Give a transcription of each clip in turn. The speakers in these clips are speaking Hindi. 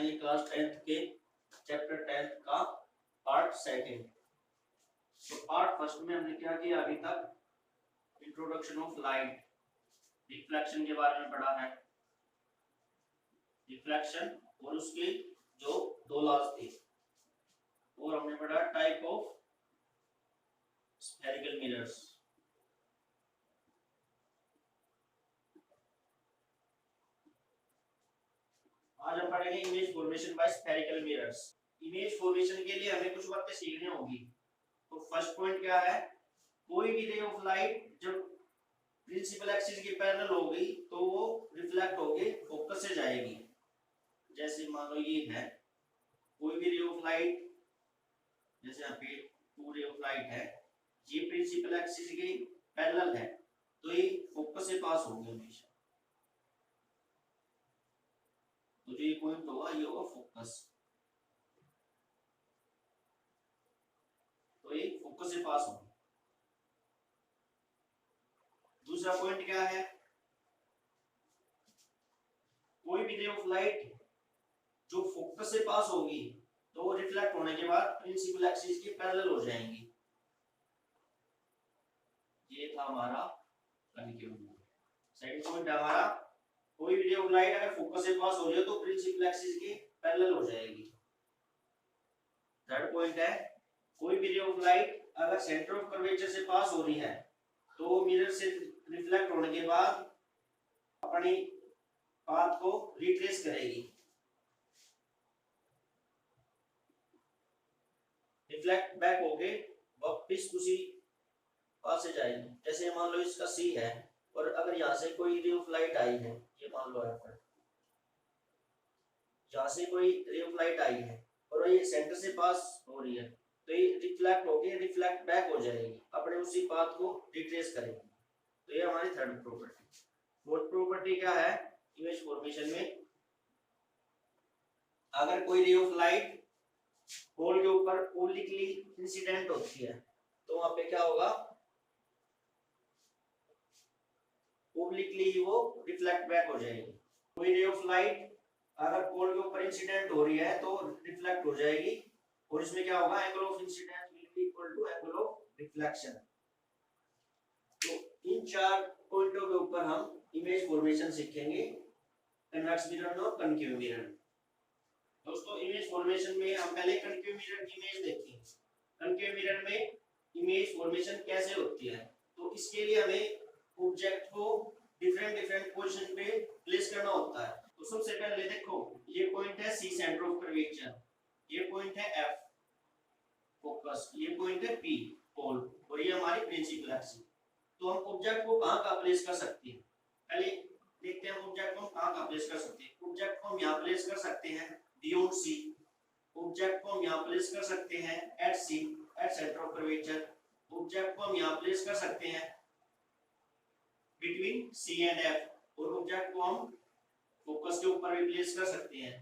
पढ़ेंगे क्लास 10th के चैप्टर 10th का पार्ट सेकंड। तो पार्ट फर्स्ट में हमने क्या किया अभी तक, इंट्रोडक्शन ऑफ लाइट, रिफ्लेक्शन के बारे में पढ़ा है, रिफ्लेक्शन और उसके जो दो लॉज थे, और हमने पढ़ा टाइप ऑफ स्फेरिकल मिरर्स। आज हम पढ़ेंगे image formation bye spherical mirrors. Image formation के लिए हमें कुछ बातें सीखनी होगी। तो फर्स्ट पॉइंट क्या है, कोई भी रे ऑफ लाइट जब प्रिंसिपल एक्सिस के पैरेलल होगी तो वो रिफ्लेक्ट होके फोकस से जाएगी। जैसे मान लो ये है कोई भी रे ऑफ लाइट, जैसे यहाँ पे टू रे ऑफ लाइट है, ये प्रिंसिपल एक्सिस के पैरेलल है तो ये फोकस से पास होगी हमेशा। तो जो ये पॉइंट होगा ये होगा फोकस, तो ये फोकस से पास होगा। दूसरा पॉइंट क्या है, कोई भी रे ऑफ लाइट जो फोकस से पास होगी तो वो रिफ्लेक्ट होने के बाद प्रिंसिपल एक्सिस के पैरेलल हो जाएंगी। ये था हमारा कनकेव। सेकंड पॉइंट हमारा, कोई भी रे ऑफ लाइट अगर फोकस से पास हो जाए तो प्रिंसिपल एक्सिस के पैरेलल हो जाएगी। थर्ड पॉइंट है, कोई भी रे ऑफ लाइट अगर सेंटर ऑफ कर्वेचर से पास हो रही है तो मिरर से रिफ्लेक्ट होने के बाद अपनी पाथ को रिट्रेस करेगी, रिफ्लेक्ट बैक होके वापस उसी पास से जाएगी। जैसे मान लो इसका सी है और अगर यहाँ से कोई रे ऑफ लाइट आई है, ये मान लो यहाँ से कोई रे ऑफ लाइट आई है और ये सेंटर से पास हो रही है तो ये रिफ्लेक्ट होके रिफ्लेक्ट बैक हो जाएगी, अपने उसी पाथ को रिट्रेस करेगी। तो ये हमारी थर्ड प्रॉपर्टी। फोर्थ प्रॉपर्टी क्या है, इमेज फॉर्मेशन में अगर कोई रे ऑफ लाइट होल के ऊपर ओब्लिकली इंसिडेंट होती है तो वहां पे क्या होगा, ओब्लिकली वो रिफ्लेक्ट बैक हो जाएगी। कोई रे ऑफ लाइट अगर पोल के ऊपर इंसिडेंट हो रही है तो रिफ्लेक्ट हो जाएगी और इसमें क्या होगा, angle of incidence will be equal to angle of reflection. तो इन चार पॉइंटों के ऊपर हम इमेज फॉर्मेशन सीखेंगे, कन्वेक्स मिरर और कनकेव मिरर। दोस्तों इमेज फॉर्मेशन में हम पहले कनकेव मिरर की इमेज देखेंगे। कनकेव मिरर में इमेज फॉर्मेशन कैसे होती है, तो इसके लिए हमें ऑब्जेक्ट को डिफरेंट पोजीशन पे प्लेस करना होता है। तो सबसे पहले देखो ये पॉइंट है सी सेंटर ऑफ कर्वेचर, ये पॉइंट है एफ फोकस, ये पॉइंट है पी पोल और ये हमारी प्रिंसिपल एक्सिस। तो हम ऑब्जेक्ट को कहां प्लेस कर सकते हैं, पहले देखते हैं ऑब्जेक्ट को हम कहां प्लेस कर सकते हैं। ऑब्जेक्ट को हम यहां प्लेस कर सकते हैं बियॉन्ड सी, ऑब्जेक्ट को हम यहां प्लेस कर सकते हैं at C at centre of curvature, object को हम यहां प्लेस कर सकते हैं बिटवीन सी एंड एफ, और ऑब्जेक्ट को हम फोकस के ऊपर भी प्लेस कर सकते हैं।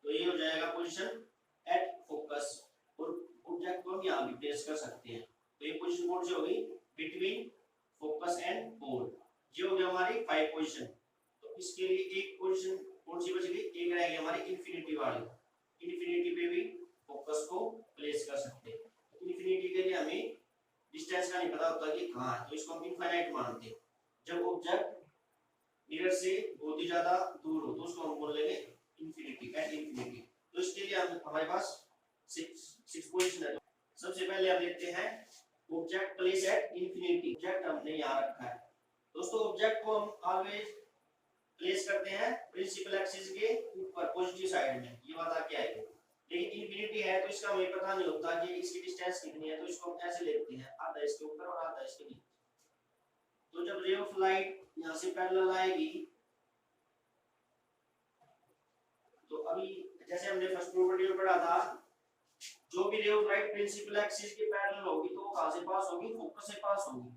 तो ये हो जाएगा पोजीशन एट फोकस, और ऑब्जेक्ट को हम यहां भी प्लेस कर सकते हैं। तो ये पोजीशन कौन सी होगी, बिटवीन फोकस एंड पोल। ये हो गया हमारी 5 पोजीशन। तो इसके लिए एक पोजीशन कौन सी बच गई, एक रहेगी हमारी इंफिनिटी वाली, इंफिनिटी पे भी फोकस को प्लेस कर सकते हैं। इंफिनिटी के लिए हमें डिस्टेंस का नहीं पता होता कि कहां है, तो इसको हम इनफाइनाइट मानते हैं। जब ऑब्जेक्ट मिरर से बहुत ही ज्यादा दूर हो तो उसको हम बोल लेंगे इंफिनिटी, एट इंफिनिटी। तो इसके लिए हमारे पास 6 पोजीशन है। सबसे पहले हम देखते हैं object place at infinity. Object हमने यहां रखा है। दोस्तों ऑब्जेक्ट को हम ऑलवेज प्लेस करते हैं प्रिंसिपल एक्सिस के ऊपर पॉजिटिव साइड में, ये बात आके आएगी। लेकिन इंफिनिटी है तो इसका हमें पता नहीं होता कि इसकी डिस्टेंस कितनी है, तो इसको हम ऐसे लेते हैं आधा इसके ऊपर और आधा इसके नीचे। तो जब रे ऑफ लाइट यहां से पैरेलल आएगी तो अभी जैसे हमने फर्स्ट प्रॉपर्टी में पढ़ा था, जो भी ray of light principal axis के पैरेलल होगी तो वो कहां से पास होगी, फोकस से पास होगी।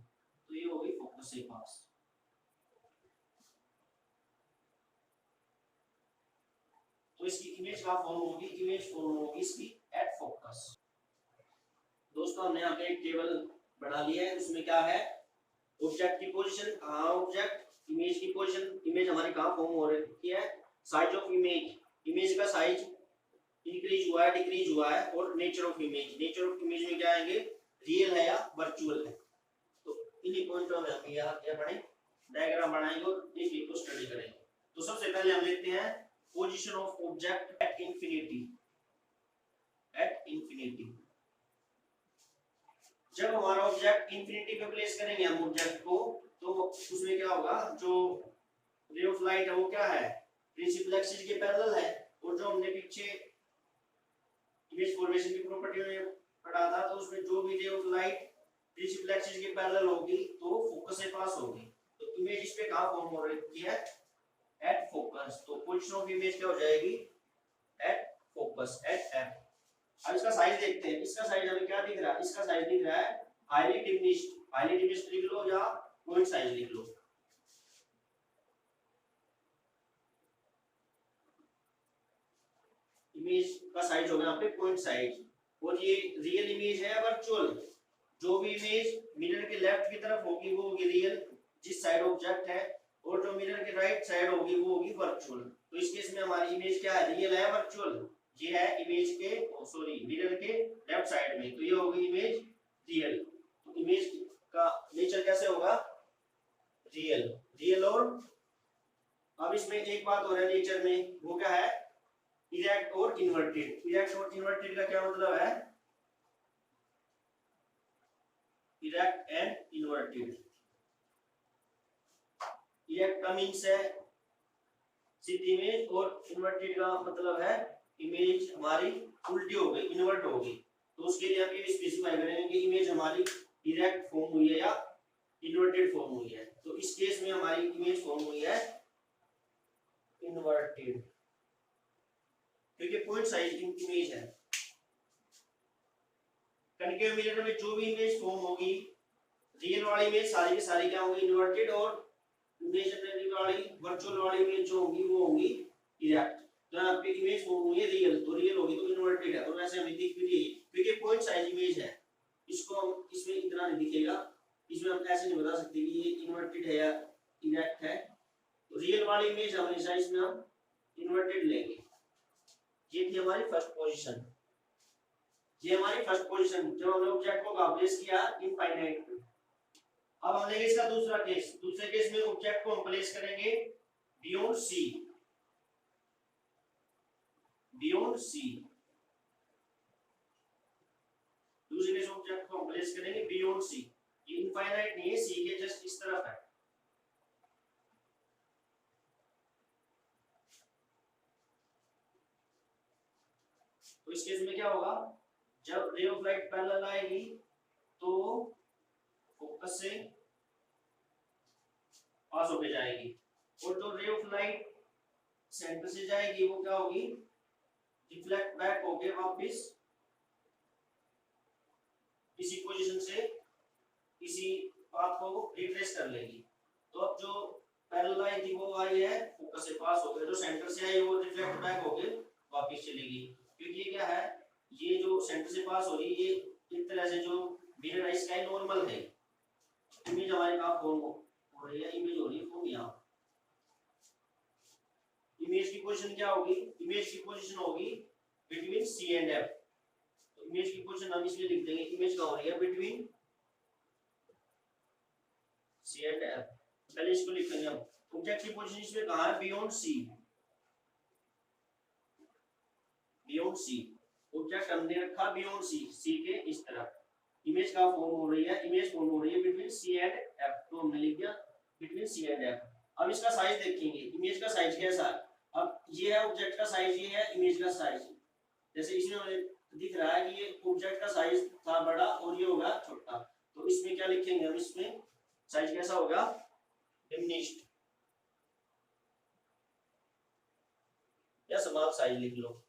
तो ये होगी फोकस से पास। तो इसकी इमेज का फॉर्म होगी, इमेज फॉर्म होगी इसकी एट फोकस। दोस्तों हमने यहाँ पे एक टेबल बना लिया है, उसमें क्या है, ऑब्जेक्ट की पोजीशन, कहां ऑब्जेक्ट, इमेज की पोजीशन, इमेज हमारी कहां फॉर्म हो रही है, साइज ऑफ इमेज, इमेज का साइज इंक्रीज हुआ है, डिक्रीज हुआ है, और nature of image, nature of image में क्या आएंगे, रियल है या वर्चुअल है। तो इन्हीं पॉइंटों में हम यहाँ क्या पढ़ें, डायग्राम बनाएंगे और एक को स्टडी करेंगे। तो सबसे पहले हम देखते हैं position of object at infinity. At infinity, जब हमारा ऑब्जेक्ट इंफिनिटी पे प्लेस करेंगे हम ऑब्जेक्ट को, तो उसमें क्या होगा, जो रे ऑफ लाइट है वो क्या है, प्रिंसिपल एक्सिस के पैरेलल है। और जो हमने पीछे इमेज फॉर्मेशन की प्रॉपर्टी में पढ़ा था, तो उसमें जो भी ray of light principal axis के पैरेलल होगी तो फोकस से पास होगी। तो इमेज इस पे कहां फॉर्म हो रही है, एट फोकस। तो पोजीशन ऑफ इमेज क्या हो जाएगी, एट फोकस, एट एफ। अब इसका साइज देखते हैं, इसका साइज हमें क्या दिख रहा है, इसका साइज दिख रहा है हाईली डिमिनिश्ड। हाईली डिमिनिश्ड लिख लो या पॉइंट साइज लिख लो। इमेज का साइज होगा यहाँ पे पॉइंट साइज। और ये रियल इमेज है वर्चुअल, जो भी इमेज मिरर के लेफ्ट की तरफ होगी वो होगी रियल, जिस साइड ऑब्जेक्ट है, और जो मिरर के राइट साइड होगी वो होगी वर्चुअल। तो इस केस में हमारी इमेज क्या है, रियल है वर्चुअल। ये है इमेज के सॉरी मिरर के लेफ्ट साइड में, तो ये होगी इमेज रियल। तो इमेज का नेचर कैसे होगा, रियल। रियल, और अब इसमें एक बात हो रहा है नेचर में, वो क्या है, इरेक्ट और इन्वर्टेड। इरेक्ट और इन्वर्टेड का क्या मतलब है, इरेक्ट एंड इन्वर्टेड। इरेक्ट का मींस है सीधी इमेज, और इन्वर्टेड का मतलब है इमेज हमारी उल्टी हो गई, इन्वर्ट हो गई। तो उसके लिए हम ये स्पेसिफाई करेंगे कि इमेज हमारी इरेक्ट फॉर्म हुई है या इन्वर्टेड फॉर्म हुई है। तो इस केस में हमारी इमेज फॉर्म हुई है इन्वर्टेड, क्योंकि पॉइंट साइज इमेज है। कनकेव मिरर में जो भी इमेज फॉर्म होगी, रियल वाली इमेज सारी की सारी क्या होगी, इन्वर्टेड, और इमेजिनरी वाली वर्चुअल वाली इमेज जो होगी वो होगी इरेक्ट। तो यहाँ पे इमेज फॉर्म हुई है रियल, तो रियल होगी तो इन्वर्टेड है, और वैसे हमें दिख भी रही है क्योंकि पॉइंट साइज इमेज है। इसको हम इसमें इतना नहीं दिखेगा, इसमें हम ऐसे नहीं बता सकते कि ये इन्वर्टेड है या इरेक्ट है। तो रियल वाली इमेज हमेशा इसमें हम इन्वर्टेड लेंगे। ये थी हमारी फर्स्ट पोजीशन, ये हमारी फर्स्ट पोजीशन जब हमने ऑब्जेक्ट को प्लेस किया इनफाइनाइट पे। अब हम लेंगे इसका दूसरा केस। दूसरे केस में ऑब्जेक्ट को हम प्लेस करेंगे बियॉन्ड सी, बियॉन्ड सी। दूसरे केस ऑब्जेक्ट को हम प्लेस करेंगे बियॉन्ड सी। ये इनफाइनाइट नहीं है, सी के जस्ट इस तरफ है। तो इस केस में क्या होगा, जब रे ऑफ लाइट पैरेलल आएगी तो फोकस से पास होके जाएगी, और जो रे ऑफ लाइट सेंटर से जाएगी वो क्या होगी, रिफ्लेक्ट बैक होके वापस इसी पोजीशन से इसी पाथ को रिट्रेस कर लेगी। तो अब जो पैरेलल आई थी वो आई है फोकस से पास हो गई, जो सेंटर से आई वो रिफ्लेक्ट बैक होके वापस चलेगी। क्योंकि ये क्या है, ये जो सेंटर से पास हो रही है, ये एक तरह से जो मिरर है इसका नॉर्मल है। इमेज हमारे कहां फॉर्म हो रही है, इमेज हो रही है फॉर्म यहाँ। इमेज की पोजीशन क्या होगी, इमेज की पोजीशन होगी बिटवीन सी एंड एफ। तो इमेज की पोजीशन हम इसलिए लिख देंगे, इमेज कहां हो रही है, बिटवीन सी एंड एफ। पहले इसको लिखेंगे हम, ऑब्जेक्ट की पोजीशन इसमें कहां है, beyond C, beyond C. Object हमने रखा बियॉन्ड सी, सी के इस तरफ। इमेज का फॉर्म हो रही है, इमेज फॉर्म हो रही है बिटवीन सी एंड एफ, तो हमने लिख दिया बिटवीन सी एंड एफ। अब इसका साइज देखेंगे, इमेज का साइज कैसा है। अब ये है ऑब्जेक्ट का साइज, ये है इमेज का साइज। जैसे इसमें हमें दिख रहा है कि ये ऑब्जेक्ट का साइज था बड़ा और ये होगा छोटा, तो इसमें क्या लिखेंगे हम, इसमें साइज कैसा होगा, डिमिनिश्ड या स्मॉल साइज लिख लो।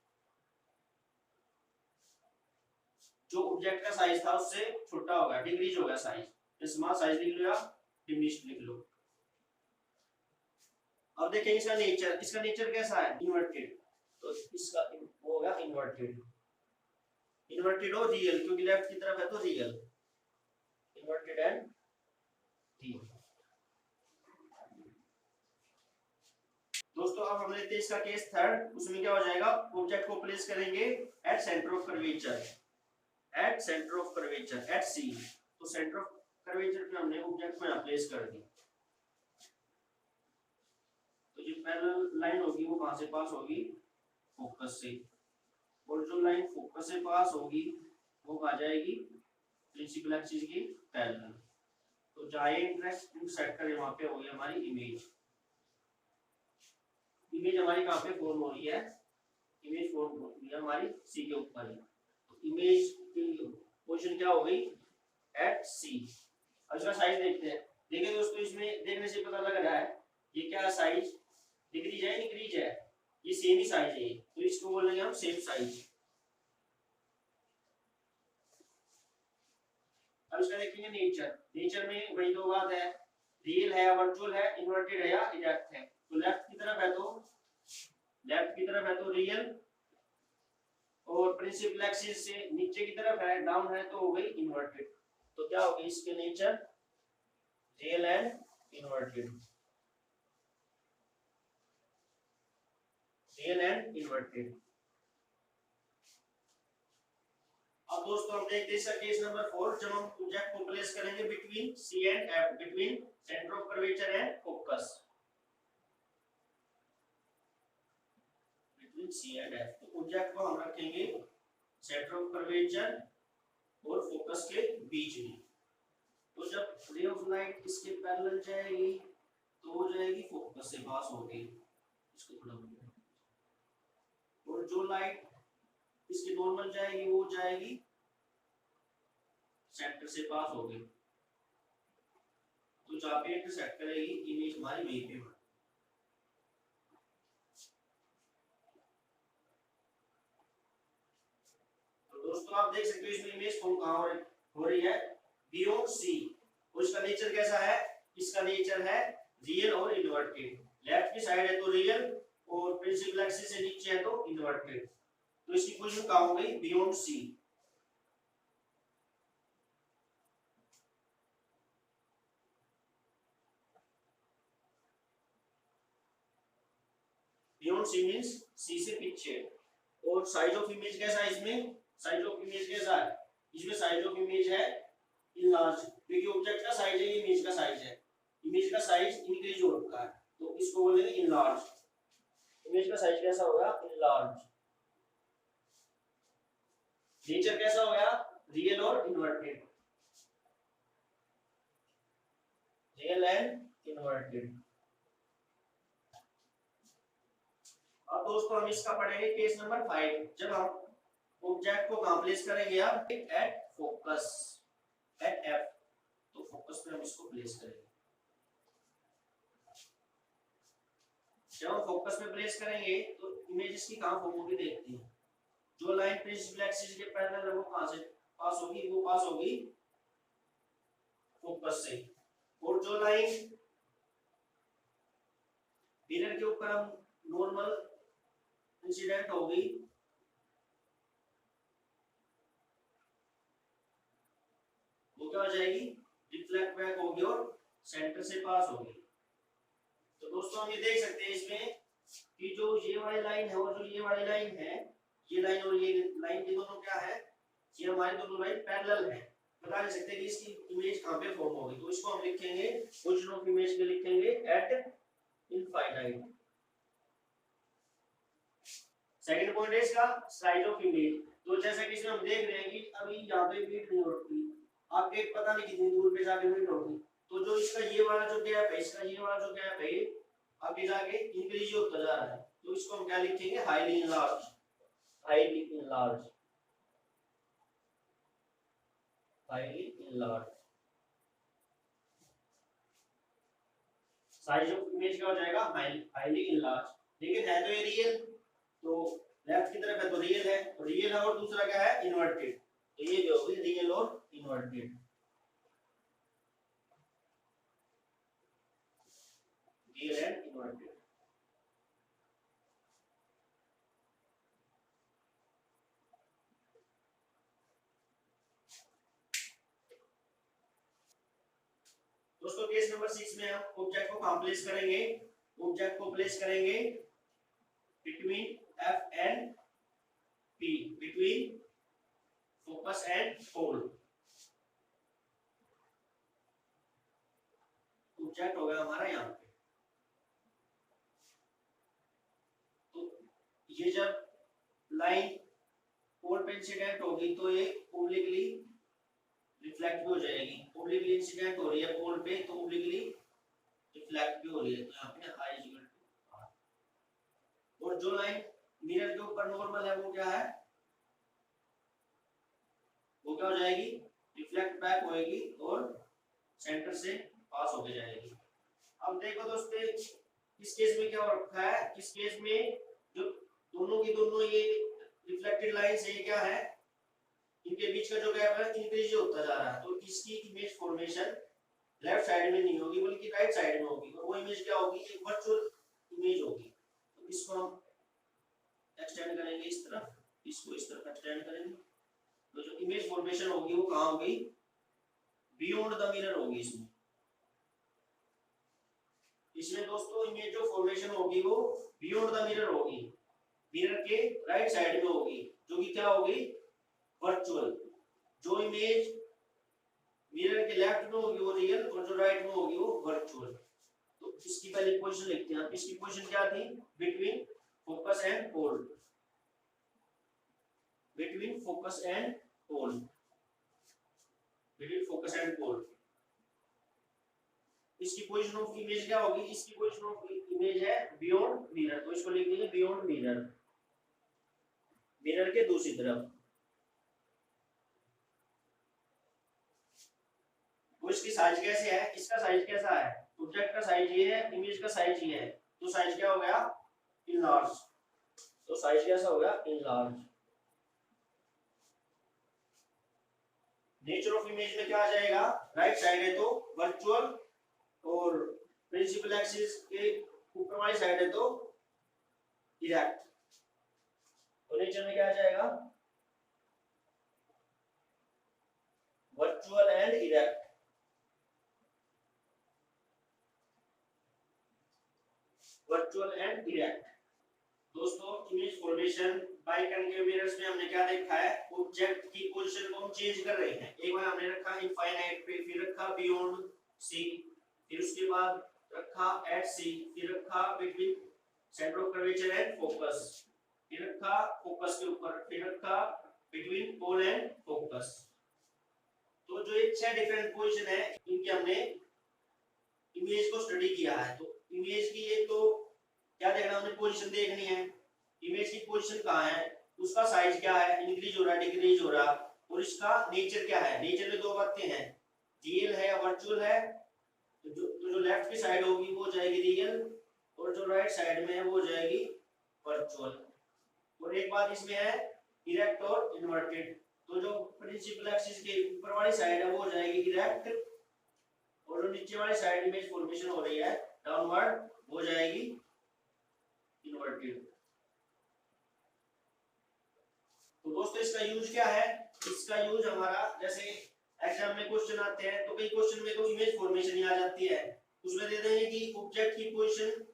जो ऑब्जेक्ट का साइज था उससे छोटा होगा, डिक्रीज होगा साइज, तो स्मॉल साइज लिख लो या डिमिनिश्ड लिख लो। अब देखेंगे इसका नेचर, इसका नेचर कैसा है, इन्वर्टेड। तो इसका वो होगा इन्वर्टेड, इन्वर्टेड और रियल, क्योंकि लेफ्ट की तरफ है तो रियल, इन्वर्टेड एंड रियल। दोस्तों अब हमने लेते हैं इसका केस थर्ड, उसमें क्या हो जाएगा, ऑब्जेक्ट को प्लेस करेंगे at centre of curvature, at centre of curvature at C. तो सेंटर ऑफ कर्वेचर पे हमने ऑब्जेक्ट को यहां प्लेस कर दी। तो जो पैरेलल लाइन होगी वो कहां से पास होगी, फोकस से, और जो लाइन फोकस से पास होगी वो आ जाएगी प्रिंसिपल एक्सिस की पैरेलल। तो जहां इंटरसेक्ट करे वहां पे होगी हमारी इमेज। इमेज हमारी कहां पे फॉर्म हो रही है, इमेज फॉर्म हो रही है हमारी सी के ऊपर ही। तो इमेज की पोजीशन क्या हो गई, एट सी। अब इसका साइज देखते हैं। देखिए दोस्तों इसमें देखने से पता लग रहा है ये क्या साइज, डिक्रीज है इंक्रीज है, ये सेम ही साइज है, तो इसको बोलेंगे हम सेम साइज। अब इसका देखेंगे नेचर। नेचर में वही दो बात है, रियल है, वर्चुअल है, इन्वर्टेड है या इरेक्ट है। तो लेफ्ट की तरफ है तो रियल, और प्रिंसिपल एक्सिस से नीचे की तरफ है, डाउन है तो हो गई इन्वर्टेड। तो क्या होगी इसके nature, real and inverted, real and inverted. अब दोस्तों हम देखते हैं इसका केस नंबर 4, जब हम ऑब्जेक्ट को प्लेस करेंगे between C and F, between centre of curvature and focus, between C and F. तो ऑब्जेक्ट को हम रखेंगे सेंटर ऑफ कर्वेचर और फोकस के बीच में। तो जब रे ऑफ लाइट इसके पैरेलल जाएगी तो हो जाएगी फोकस से पास होगी, इसको थोड़ा, और जो लाइट इसके नॉर्मल जाएगी वो जाएगी सेंटर से पास होगी। तो जहां पे इंटरसेक्ट करेगी इमेज हमारी वहीं पे बनेगी। तो दोस्तों आप देख सकते हो इसमें इमेज फॉर्म कहां हो रही है, बियॉन्ड सी। और इसका नेचर कैसा है, इसका नेचर है रियल और इन्वर्टेड। लेफ्ट की साइड है तो रियल, और प्रिंसिपल एक्सिस से नीचे है तो इन्वर्टेड। तो इसकी पोजीशन कहां हो गई, beyond C. Beyond C means C से पीछे। और साइज ऑफ इमेज कैसा है इसमें, साइज ऑफ इमेज कैसा है, इसमें साइज ऑफ इमेज है इनलार्ज, क्योंकि ऑब्जेक्ट का साइज है, इमेज का साइज है, इमेज का साइज इंक्रीज हो रखा है, तो इसको बोलेंगे इनलार्ज। इमेज का साइज कैसा होगा, इनलार्ज। नेचर कैसा हो गया, रियल और इन्वर्टेड, रियल एंड इन्वर्टेड। अब दोस्तों हम इसका पढ़ेंगे केस नंबर 5, जब हम ऑब्जेक्ट को कहां प्लेस करेंगे, आप एट फोकस, एट एफ। तो फोकस पे हम इसको प्लेस करेंगे। जब हम फोकस पे प्लेस करेंगे तो इमेज इसकी कहां फॉर्म होगी देखते हैं। जो लाइन प्रिंसिपल एक्सिस के पैरेलल है वो कहां से पास होगी, वो पास होगी फोकस से। और जो लाइन मिरर के ऊपर हम नॉर्मल इंसिडेंट होगी, वो क्या हो जाएगी, रिफ्लेक्ट बैक होगी और सेंटर से पास होगी। तो दोस्तों हम ये देख सकते हैं इसमें कि जो ये वाली लाइन है और जो ये वाली लाइन है, ये लाइन और ये लाइन, ये दोनों क्या है, ये हमारी दोनों लाइन पैरेलल है। बता नहीं सकते कि इसकी इमेज कहां पे फॉर्म होगी। तो इसको हम लिखेंगे, पोजीशन ऑफ इमेज के लिखेंगे एट इनफाइनाइट। सेकंड पॉइंट है इसका साइज ऑफ इमेज। तो जैसा कि इसमें हम देख रहे हैं कि अभी यहाँ पे मीट नहीं होती, आपके पता नहीं कितनी दूर पे जाके मीट होगी। तो जो इसका ये वाला जो गैप है, इसका ये वाला जो गैप है, आगे जाके इंक्रीज होता जा रहा है। तो इसको हम क्या लिखेंगे, highly enlarge, highly enlarge, highly enlarge. Size of image क्या हो जाएगा, हाईली इनलार्ज। लेकिन है तो ये रियल, तो लेफ्ट की तरफ है तो रियल है, तो रियल है, और दूसरा क्या है, इन्वर्टेड। तो ये जो होगी रियल और इन्वर्टेड, रियल एंड इन्वर्टेड। दोस्तों केस नंबर 6 में हम ऑब्जेक्ट को कहां प्लेस करेंगे, ऑब्जेक्ट को प्लेस करेंगे between F and P, between focus and pole. Object हो गया हमारा यहाँ पे। तो ये जब लाइन पोल पे इंसिडेंट होगी तो ये ओब्लिकली रिफ्लेक्ट भी हो जाएगी। ओब्लिकली इंसिडेंट हो रही है पोल पे तो ओब्लिकली रिफ्लेक्ट भी हो रही है। तो यहाँ पे I इक्वल टू R। और जो लाइन मिरर के ऊपर नॉर्मल है वो क्या है, वो क्या हो जाएगी, रिफ्लेक्ट बैक होएगी और सेंटर से पास होके जाएगी। अब देखो दोस्तों इस केस में क्या हो रखा है, इस केस में जो दोनों की दोनों ये रिफ्लेक्टेड लाइंस है, क्या है, इनके बीच का जो गैप है इंक्रीज होता जा रहा है। तो इसकी इमेज फॉर्मेशन लेफ्ट साइड में नहीं होगी बल्कि राइट साइड में होगी। और वो इमेज क्या होगी, एक वर्चुअल इमेज होगी। तो इसको हम एक्सटेंड करेंगे इस तरफ, इसको इस तरफ एक्सटेंड करेंगे। तो जो इमेज फॉर्मेशन होगी वो कहाँ होगी, बियॉन्ड द मिरर होगी। इसमें दोस्तों इमेज जो फॉर्मेशन होगी वो बियॉन्ड द मिरर होगी, मिरर के राइट साइड में होगी, जो कि क्या होगी, वर्चुअल। जो इमेज मिरर के लेफ्ट में होगी वो रियल, और जो राइट में होगी वो वर्चुअल। तो इसकी पहले पोजीशन लिखते हैं। इसकी पोजीशन क्या थी, between focus and pole, between focus and pole, between focus and pole. इसकी पोजीशन ऑफ इमेज क्या होगी, इसकी पोजीशन ऑफ इमेज है बियॉन्ड मिरर। तो इसको लिख देंगे बियॉन्ड मिरर, मिरर के दूसरी तरफ। तो इसकी साइज कैसे है, इसका साइज कैसा है, ऑब्जेक्ट का साइज ये है, इमेज का साइज ये है। तो साइज क्या हो गया, इनलार्ज। तो साइज कैसा हो गया, इनलार्ज। नेचर ऑफ इमेज में क्या आ जाएगा, राइट साइड है तो वर्चुअल, और प्रिंसिपल एक्सिस के ऊपर वाली साइड है तो इरेक्ट। तो नेचर में क्या आ जाएगा, virtual and erect. Virtual and erect. दोस्तों image formation by concave mirrors में हमने क्या देखा है, ऑब्जेक्ट की पोजीशन को हम चेंज कर रहे हैं। एक बार हमने रखा इनफाइनाइट पे, फिर रखा बियॉन्ड सी, फिर उसके बाद रखा एट सी, फिर रखा between centre of curvature and focus, फिर रखा फोकस के ऊपर, फिर रखा बिटवीन पोल एंड फोकस। तो जो ये 6 डिफरेंट पोजीशन है इनके हमने इमेज को स्टडी किया है। तो इमेज की एक तो क्या देखना, हमने पोजीशन देखनी है, इमेज की पोजीशन कहाँ है, उसका साइज क्या है, इंक्रीज हो रहा है डिक्रीज हो रहा, और इसका नेचर क्या है। नेचर में दो बातें हैं, रियल है या वर्चुअल है। तो जो लेफ्ट की साइड होगी वो जाएगी रियल, और जो राइट साइड में है वो जाएगी वर्चुअल। और एक बात इसमें है इरेक्ट और इन्वर्टेड। तो जो प्रिंसिपल एक्सिस के ऊपर वाली साइड है वो जाएगी इरेक्ट, और जो नीचे वाली साइड इमेज फॉर्मेशन हो रही है डाउनवर्ड वो जाएगी इन्वर्टेड। तो दोस्तों इसका यूज क्या है, इसका यूज हमारा जैसे एग्जाम में क्वेश्चन आते हैं तो कई क्वेश्चन में तो इमेज फॉर्मेशन ही आ जाती है। उसमें दे देंगे कि ऑब्जेक्ट की पोजीशन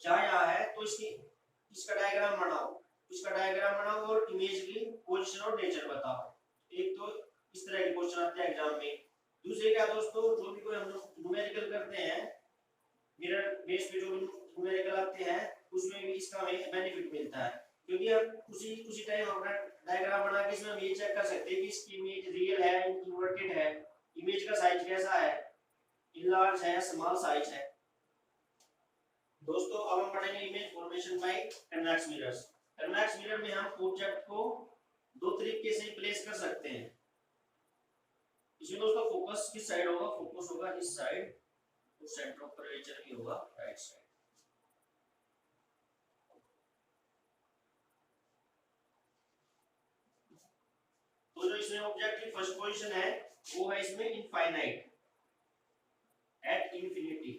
यहाँ है तो इसका डायग्राम बनाओ, इसका डायग्राम बनाओ और इमेज की पोजीशन और नेचर बताओ। एक तो इस तरह के क्वेश्चन आते हैं एग्जाम में। दूसरे क्या दोस्तों, जो भी कोई हम लोग न्यूमेरिकल करते हैं, मिरर बेस पे जो न्यूमेरिकल आते हैं उसमें भी इसका हमें बेनिफिट मिलता है, क्योंकि हम उसी टाइम अपना डायग्राम बना के इसमें हम ये चेक कर सकते हैं कि इसकी इमेज रियल है, इन्वर्टेड है, इमेज का साइज कैसा है, इनलार्ज है, स्मॉल साइज है। दोस्तों अब हम पढ़ेंगे image formation bye convex mirrors. Convex mirror में हम ऑब्जेक्ट को दो तरीके से प्लेस कर सकते हैं। इसमें दोस्तों फोकस किस साइड होगा, फोकस होगा इस साइड, और सेंटर ऑफ कर्वेचर भी होगा राइट साइड। तो जो इसमें ऑब्जेक्ट की फर्स्ट पोजीशन है वो है इसमें infinite, at infinity,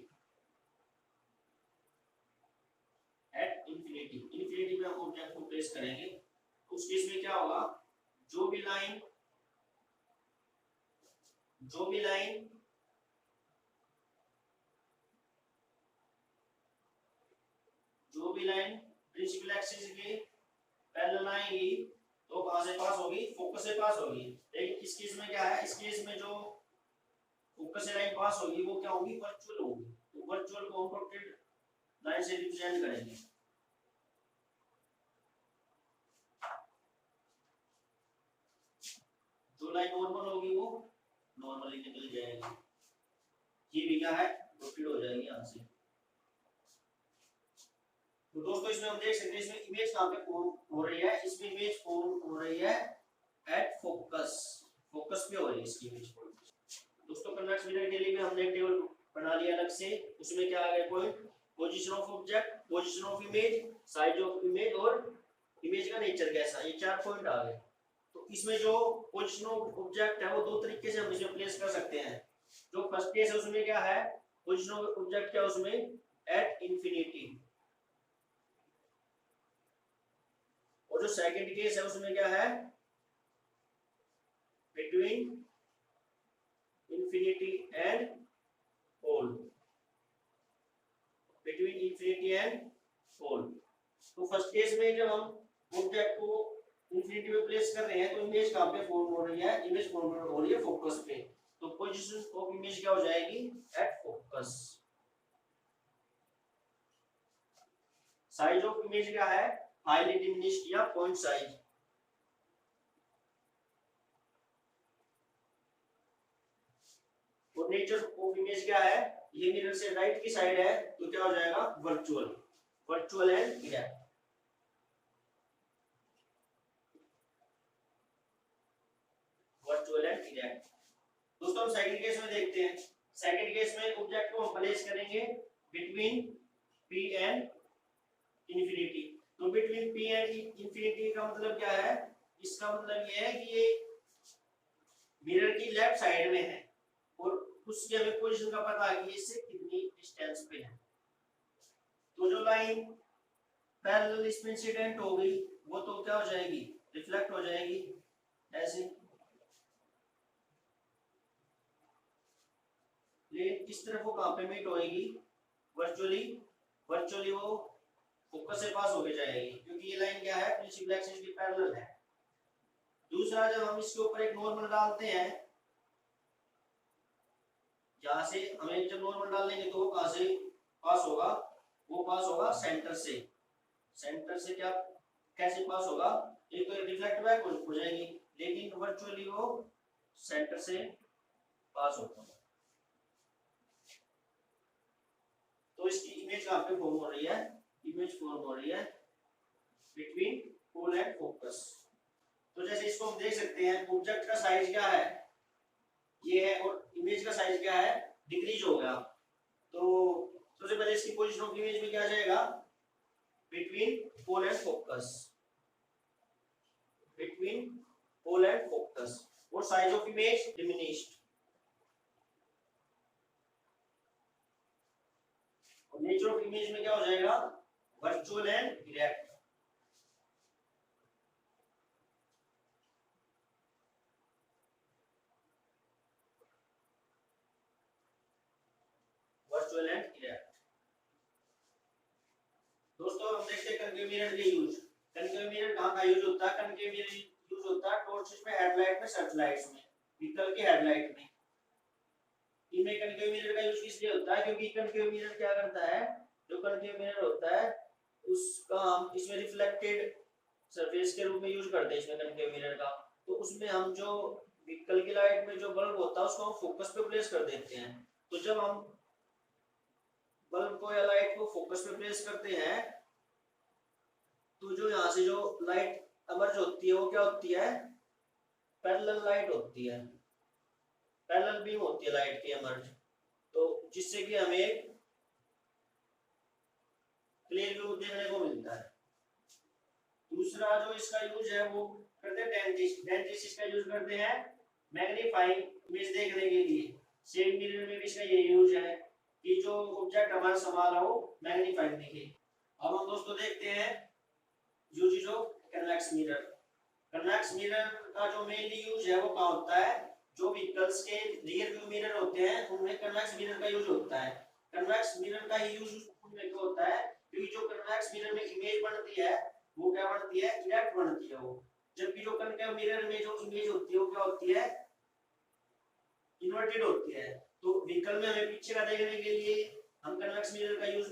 at infinity. Infinity में हम ऑब्जेक्ट को प्लेस करेंगे। उस केस में क्या होगा, जो भी लाइन लाइन प्रिंसिपल एक्सिस के पैरेलल आएगी तो कहां से पास होगी, फोकस से पास होगी। लेकिन इस केस में क्या है, इस केस में जो फोकस से लाइन पास होगी वो क्या होगी, वर्चुअल होगी। तो वर्चुअल को हम डॉटेड लाइन से रिप्रेजेंट करेंगे। जो लाइन नॉर्मल होगी वो नॉर्मली निकल जाएगी, ये भी क्या है, डॉटेड हो जाएगी यहां से। तो दोस्तों इसमें हम देख सकते हैं इसमें इमेज कहां पे फॉर्म हो रही है, इसमें इमेज फॉर्म हो रही है एट फोकस, फोकस पे हो रही है इसकी इमेज फॉर्म। दोस्तों कन्वेक्स मिरर के लिए भी हमने एक टेबल बना लिया अलग से, उसमें क्या आ गया point, position of object, position of image, size of image और इमेज का नेचर कैसा, ये 4 पॉइंट आ गए। तो इसमें जो पोजीशन ऑफ ऑब्जेक्ट है वो दो तरीके से हम इसमें प्लेस कर सकते हैं। जो फर्स्ट केस है उसमें क्या है, पोजीशन ऑफ ऑब्जेक्ट क्या है उसमें एट इंफिनिटी, और जो सेकंड केस है उसमें क्या है, between infinity and pole, between infinity and pole. तो फर्स्ट केस में जब हम ऑब्जेक्ट को इंफिनिटी में प्लेस कर रहे हैं तो इमेज कहां पे फॉर्म हो रही है, इमेज फॉर्म हो रही है फोकस पे। तो पोजीशन ऑफ इमेज क्या हो जाएगी, at focus. Size of image क्या है, हाईली डिमिनिश्ड या पॉइंट साइज। और नेचर ऑफ इमेज क्या है, ये मिरर से राइट की साइड है तो क्या हो जाएगा, virtual, virtual and erect. Virtual and erect. दोस्तों हम सेकंड केस में देखते हैं। सेकंड केस में ऑब्जेक्ट को हम प्लेस करेंगे बिटवीन p एंड इंफिनिटी। तो बिटवीन p एंड इंफिनिटी का मतलब क्या है, इसका मतलब ये है कि ये मिरर की लेफ्ट साइड में है और उसकी हमें पोजीशन का पता है कि इससे कितनी डिस्टेंस पे है। तो जो लाइन पैरेलल इसमें इंसिडेंट हो गई वो तो क्या हो जाएगी, रिफ्लेक्ट हो जाएगी ऐसे। लेकिन इस तरफ वो कहां पे मीट होएगी, वर्चुअली, वर्चुअली वो फोकस से पास होके जाएगी क्योंकि ये लाइन क्या है, प्रिंसिपल एक्सिस के पैरेलल है। दूसरा जब हम इसके ऊपर एक नॉर्मल डालते हैं, जहां से हमें जब नॉर्मल डाल लेंगे तो वो कहां से पास होगा, वो पास होगा सेंटर से। सेंटर से क्या कैसे पास होगा, एक तो रिफ्लेक्ट बैक हो जाएगी लेकिन वर्चुअली वो सेंटर से पास होगा। तो इसकी इमेज कहां पे फॉर्म हो रही है, इमेज फॉर्म हो रही है बिटवीन पोल एंड फोकस। तो जैसे इसको हम देख सकते हैं ऑब्जेक्ट का साइज क्या है, ये है, और इमेज का साइज क्या है, डिक्रीज हो गया। तो सबसे पहले इसकी पोजीशन ऑफ इमेज में क्या आ जाएगा, between pole and focus, between pole and focus. और साइज ऑफ इमेज डिमिनिश्ड। और नेचर ऑफ इमेज में क्या हो जाएगा, virtual and erect. Virtual and erect. दोस्तों हम देखते हैं कनकेव मिरर के यूज। कनकेव मिरर कहां का यूज होता है, कनकेव मिरर यूज होता है टॉर्चेस में, हेडलाइट में, सर्चलाइट्स में, व्हीकल के हेडलाइट में। इनमें कनकेव मिरर का यूज इसलिए होता है क्योंकि कनकेव मिरर क्या करता है, जो कनकेव मिरर होता है उसका हम इसमें रिफ्लेक्टेड सरफेस के रूप में यूज करते हैं इसमें कनकेव मिरर का। तो उसमें हम जो व्हीकल की लाइट में जो बल्ब होता है उसको हम फोकस पे प्लेस कर देते हैं। तो जब हम बल्ब को या लाइट को फोकस पे प्लेस करते हैं तो जो यहाँ से जो लाइट एमर्ज होती है वो क्या होती है, पैरेलल लाइट होती है, पैरेलल बीम होती है लाइट की एमर्ज। तो जिससे कि हमें क्लियर व्यू देखने को मिलता है। दूसरा जो इसका यूज है वो करते हैं डेंटिस्ट। डेंटिस्ट इसका यूज करते हैं मैग्नीफाइंग इमेज देखने के लिए। सेम मिरर में भी इसका ये यूज है कि जो ऑब्जेक्ट हमारा समान हो मैग्नीफाइंग दिखे। अब हम दोस्तों देखते हैं uses of convex mirror. Convex mirror का जो मेनली यूज है वो क्या होता है, जो व्हीकल्स के रियर व्यू मिरर होते हैं उनमें कन्वेक्स मिरर का यूज होता है। कन्वेक्स मिरर का यूज उनमें क्या होता है क्योंकि जो कन्वेक्स मिरर में इमेज बनती है वो क्या बनती है, इरेक्ट बनती है वो, जबकि जो कनकेव मिरर में जो इमेज होती है वो क्या होती है, इन्वर्टेड होती है। तो व्हीकल में हमें पीछे का देखने के लिए हम कन्वेक्स मिरर का यूज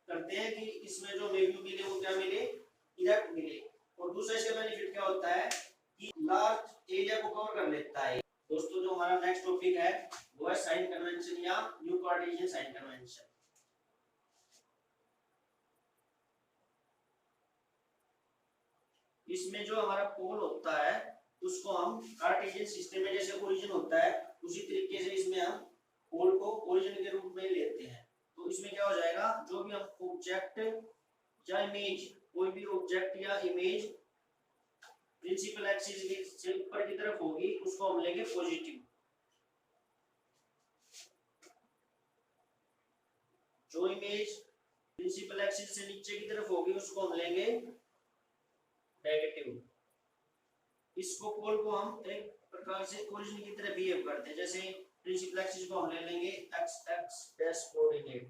करते हैं कि इसमें जो हमें व्यू मिले वो क्या मिले, इरेक्ट मिले। और दूसरा इसका बेनिफिट क्या होता है कि लार्ज एरिया को कवर कर लेता है। दोस्तों जो हमारा नेक्स्ट टॉपिक है वो है साइन कन्वेंशन या न्यू कार्टेशियन साइन कन्वेंशन। इसमें जो हमारा पोल होता है उसको हम कार्टेशियन सिस्टम में जैसे ओरिजिन होता है उसी तरीके से इसमें हम पोल को ओरिजिन के रूप में लेते हैं। तो इसमें क्या हो जाएगा, जो भी हम ऑब्जेक्ट या इमेज, कोई भी ऑब्जेक्ट या इमेज प्रिंसिपल एक्सिस से ऊपर की तरफ होगी उसको हम लेंगे पॉजिटिव, जो इमेज प्रिंसिपल एक्सिस से नीचे की तरफ होगी उसको हम लेंगे नेगेटिव। इसको पोल को हम एक प्रकार से ओरिजिन की तरह बिहेव करते हैं, जैसे प्रिंसिपल एक्सिस को हम ले लेंगे एक्स एक्स डैश कोऑर्डिनेट।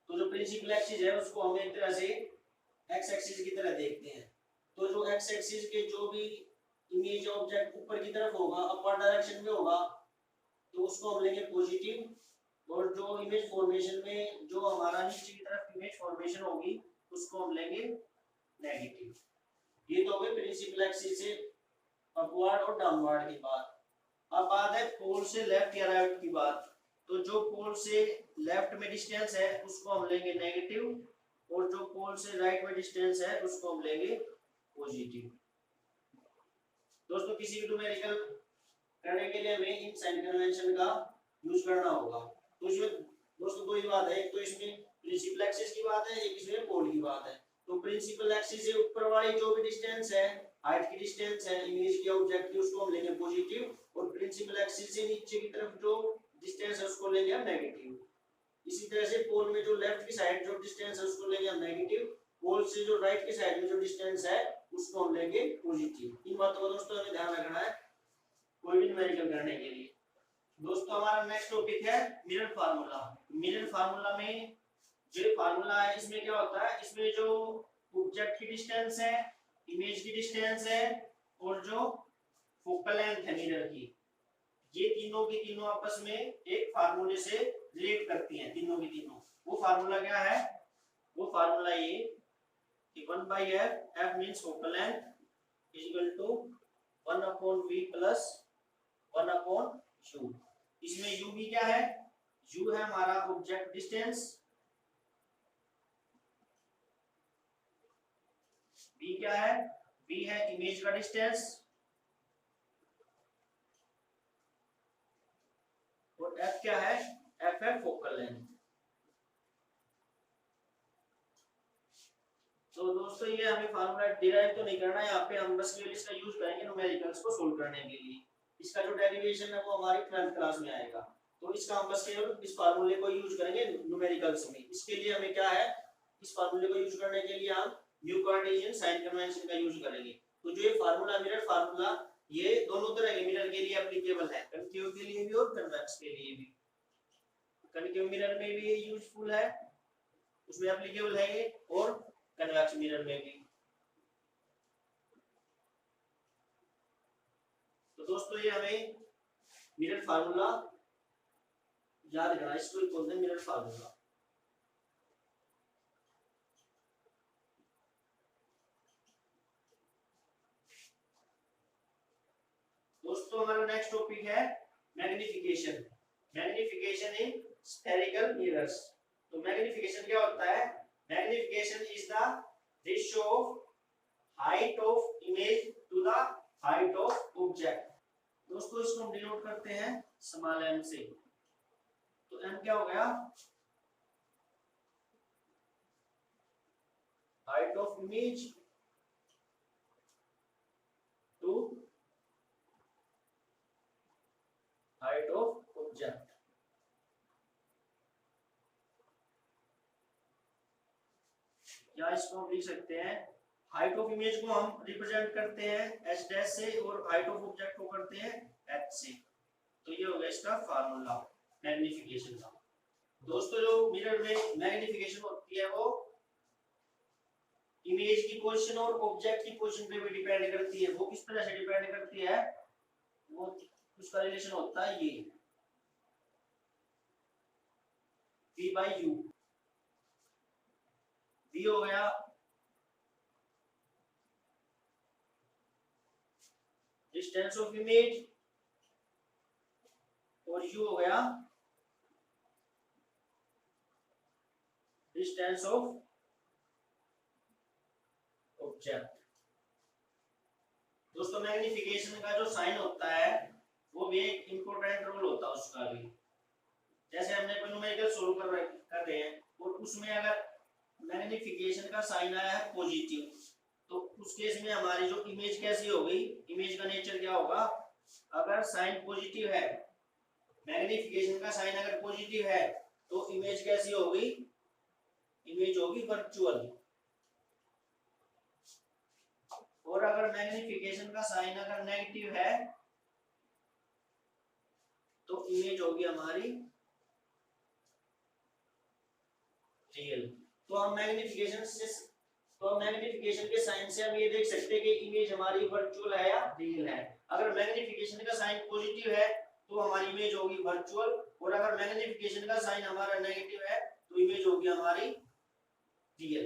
तो जो प्रिंसिपल एक्सिस है उसको हम एक तरह से एक्स एक्सिस की तरह देखते हैं। तो जो एक्स एक्सिस के जो भी इमेज ऑब्जेक्ट ऊपर की तरफ होगा, अपर डायरेक्शन में होगा, तो उसको हम लेंगे पॉजिटिव। और जो इमेज फॉर्मेशन में जो हमारा नीचे की तरफ इमेज फॉर्मेशन होगी उसको हम लेंगे नेगेटिव। ये तो हो गई प्रिंसिपल एक्सिस से अपवर्ड और डाउनवर्ड की बात। अब बात है पोल से लेफ्ट या राइट की बात। तो जो पोल से लेफ्ट में डिस्टेंस है उसको हम लेंगे नेगेटिव, और जो पोल से राइट में डिस्टेंस है उसको हम लेंगे पॉजिटिव। दोस्तों किसी भी न्यूमेरिकल करने के लिए हमें इन साइन कन्वेंशन का यूज करना होगा। तो इसमें दोस्तों दो ही बात है, एक तो इसमें प्रिंसिपल एक्सिस की बात है, एक इसमें पोल की बात है। तो प्रिंसिपल एक्सिस से ऊपर वाली जो भी डिस्टेंस है, हाइट की डिस्टेंस है इमेज की ऑब्जेक्ट की, उसको हम लेंगे पॉजिटिव, और प्रिंसिपल एक्सिस से नीचे की तरफ जो डिस्टेंस है उसको लेंगे हम नेगेटिव। इसी तरह से पोल में जो लेफ्ट की साइड जो डिस्टेंस है उसको लेंगे हम नेगेटिव, पोल से जो राइट की साइड में जो डिस्टेंस है उसको हम लेंगे पॉजिटिव। इन बातों को दोस्तों हमें ध्यान रखना है कोई भी न्यूमेरिकल करने के लिए। दोस्तों हमारा नेक्स्ट टॉपिक है मिरर फार्मूला। मिरर फार्मूला में जो फार्मूला है इसमें क्या होता है, इसमें जो ऑब्जेक्ट की डिस्टेंस है, इमेज की डिस्टेंस है, और जो फोकल लेंथ है मिरर की, ये तीनों की तीनों आपस में एक फार्मूले से रिलेट करती हैं, तीनों की तीनों। वो फार्मूला क्या है, वो फार्मूला ये कि 1/f, f means focal length, is equal to 1/v plus 1/u। इसमें u भी क्या है, u है हमारा ऑब्जेक्ट डिस्टेंस, v क्या है, v है इमेज का डिस्टेंस, और f क्या है, f है फोकल लेंथ। तो दोस्तों ये हमें फार्मूला डिराइव तो नहीं करना है, यहाँ पे हम बस केवल इसका यूज करेंगे न्यूमेरिकल्स को सोल्व करने के लिए। इसका जो डेरिवेशन है वो हमारी 12th क्लास में आएगा, तो इसका हम बस केवल इस फार्मूले को यूज करेंगे न्यूमेरिकल्स में। इसके लिए हमें क्या है, इस फार्मूले को यूज करने के लिए हम न्यू कार्टेशियन साइन कन्वेंशन का यूज करेंगे। तो जो ये फार्मूला मिरर फार्मूला ये दोनों तरह के मिरर के लिए एप्लीकेबल है, कनकेव के लिए भी और कन्वेक्स के लिए भी। कनकेव मिरर में भी ये यूजफुल है, उसमें एप्लीकेबल है ये, और कन्वेक्स मिरर में भी। तो दोस्तों ये हमें मिरर फार्मूला याद रखना, इसको बोलते हैं मिरर फार्मूला। दोस्तों हमारा नेक्स्ट टॉपिक है magnification. Magnification in spherical mirrors. तो मैग्निफिकेशन क्या होता है, magnification is the ratio of height of image to the height of object. दोस्तों इसको हम डिनोट करते हैं स्मॉल m से। तो m क्या हो गया, height of image to height of object. या इसको हम लिख सकते हैं, हाइट ऑफ इमेज को हम रिप्रेजेंट करते हैं h डैश से, और हाइट ऑफ ऑब्जेक्ट को करते हैं h से। तो ये हो गया इसका फार्मूला मैग्निफिकेशन का। दोस्तों जो मिरर में मैग्निफिकेशन होती है वो इमेज की पोजीशन और ऑब्जेक्ट की पोजीशन पे भी डिपेंड करती है। वो किस तरह से डिपेंड करती है, वो उसका रिलेशन होता है ये V by U। V हो गया डिस्टेंस ऑफ इमेज और U हो गया डिस्टेंस ऑफ ऑब्जेक्ट। दोस्तों मैग्निफिकेशन का जो साइन होता है वो भी एक इंपॉर्टेंट रोल होता है उसका भी। जैसे हमने न्यूमेरिकल सोल्व कर रहे हैं और उसमें अगर मैग्निफिकेशन का साइन आया है पॉजिटिव, तो उस केस में हमारी जो इमेज कैसी हो गई, इमेज का नेचर क्या होगा, अगर साइन पॉजिटिव है, मैग्निफिकेशन का साइन अगर पॉजिटिव है तो इमेज कैसी होगी, इमेज होगी वर्चुअल। और अगर मैग्निफिकेशन का साइन अगर नेगेटिव है तो इमेज होगी हमारी रियल। तो हम मैग्निफिकेशन के साइन से हम ये देख सकते हैं कि इमेज हमारी वर्चुअल है या रियल है। अगर मैग्निफिकेशन का साइन पॉजिटिव है तो हमारी इमेज होगी वर्चुअल, और अगर मैग्निफिकेशन का साइन हमारा नेगेटिव है तो इमेज होगी हमारी रियल।